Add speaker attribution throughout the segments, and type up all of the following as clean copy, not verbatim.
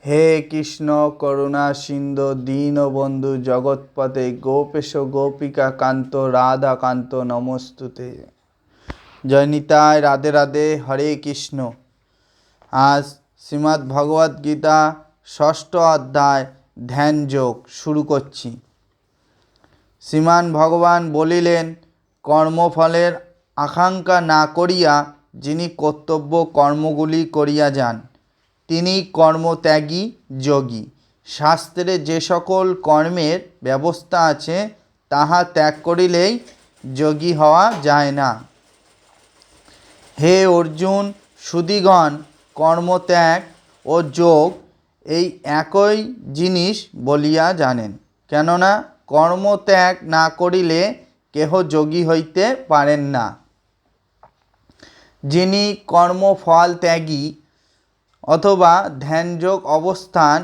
Speaker 1: হে কৃষ্ণ করুণা সিন্ধু দীনবন্ধু জগৎপতে গোপেশ গোপিকা কান্ত রাধা কান্ত নমস্তুতে। জয় নিতাই, রাধে রাধে, হরে কৃষ্ণ। আজ শ্রীমদ্ ভগবদ গীতা ষষ্ঠ অধ্যায় ধ্যান যোগ শুরু করছি। শ্রীমান ভগবান বলিলেন, কর্মফলের আকাঙ্ক্ষা না করিয়া যিনি কর্তব্য কর্মগুলি করিয়া যান তিনি কর্মত্যাগী যোগী। শাস্ত্রে যে সকল কর্মের ব্যবস্থা আছে তাহা ত্যাগ করিলেই যোগী হওয়া যায় না। হে অর্জুন, সুধীগণ, কর্মত্যাগ ও যোগ এই একই জিনিস বলিয়া জানেন। কেননা কর্মত্যাগ না করিলে কেহ যোগী হইতে পারেন না। যিনি কর্মফল ত্যাগী অথবা ধ্যানযোগ অবস্থান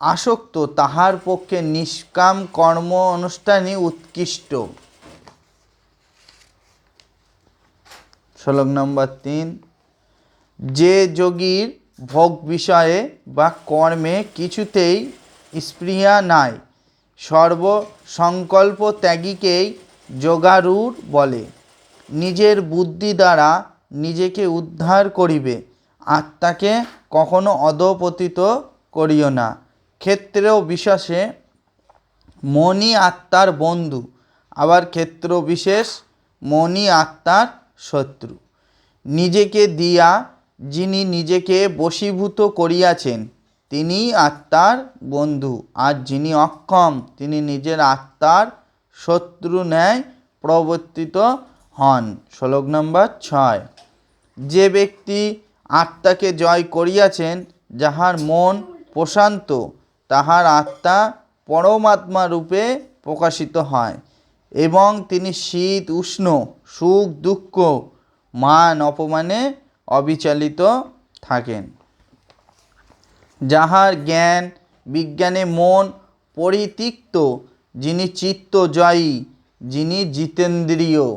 Speaker 1: আসক্ত তাহার পক্ষে নিষ্কাম কর্ম অনুষ্ঠানই উৎকৃষ্ট। শ্লোক নম্বর 3। যে যোগীর ভোগ বিষয়ে বা কর্মে কিছুতেই স্পৃহা নাই, সর্বসংকল্প ত্যাগীকেই যোগারূঢ় বলে। নিজের বুদ্ধি দ্বারা নিজেকে উদ্ধার করিবে, আত্মাকে কখনো অধঃপতিত করিও না। ক্ষেত্র বিশেষে মনই আত্মার বন্ধু, আবার ক্ষেত্র বিশেষ মনই আত্মার শত্রু। নিজেকে দিয়া যিনি নিজেকে বশীভূত করিয়াছেন তিনি আত্মার বন্ধু, আর যিনি অক্ষম তিনি নিজের আত্মার শত্রু ন্যায় প্রবর্তিত হন। শ্লোক নম্বর 6। যে ব্যক্তি আত্মাকে জয় করিয়াছেন, যাহার মন প্রশান্ত, তাহার আত্মা পরমাত্মা রূপে প্রকাশিত হয় এবং তিনি শীত উষ্ণ, সুখ দুঃখ, মান অপমানে অবিচলিত থাকেন। যাহার জ্ঞান বিজ্ঞানে মন পরিতৃপ্ত, যিনি চিত্ত জয়ী, যিনি জিতেন্দ্রিয়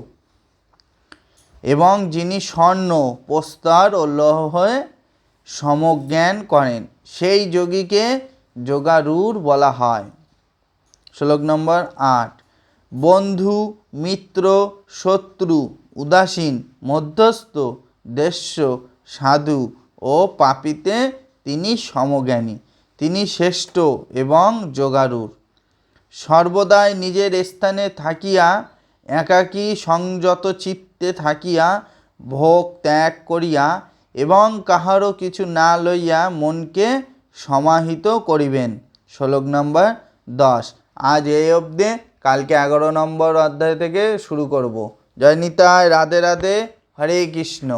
Speaker 1: এবং যিনি স্বর্ণ, প্রস্তর ও লৌহে সমজ্ঞান করেন, সেই যোগীকে যোগারূঢ় বলা হয়। শ্লোক নম্বর 8। বন্ধু, মিত্র, শত্রু, উদাসীন, মধ্যস্থ, দস্যু, সাধু ও পাপীতে তিনি সমজ্ঞানী, তিনি শ্রেষ্ঠ এবং যোগারূঢ়। সর্বদাই নিজের স্থানে থাকিয়া, একাকী সংযত চিত্তে থাকিয়া, ভোগ ত্যাগ করিয়া এবং কাহারও কিছু না লইয়া মনকে সমাহিত করিবেন। শ্লোক নম্বর 10। আজ এই অবধি, কালকে 11 নম্বর অধ্যায় থেকে শুরু করব। জয় নিতাই, রাধে রাধে, হরে কৃষ্ণ।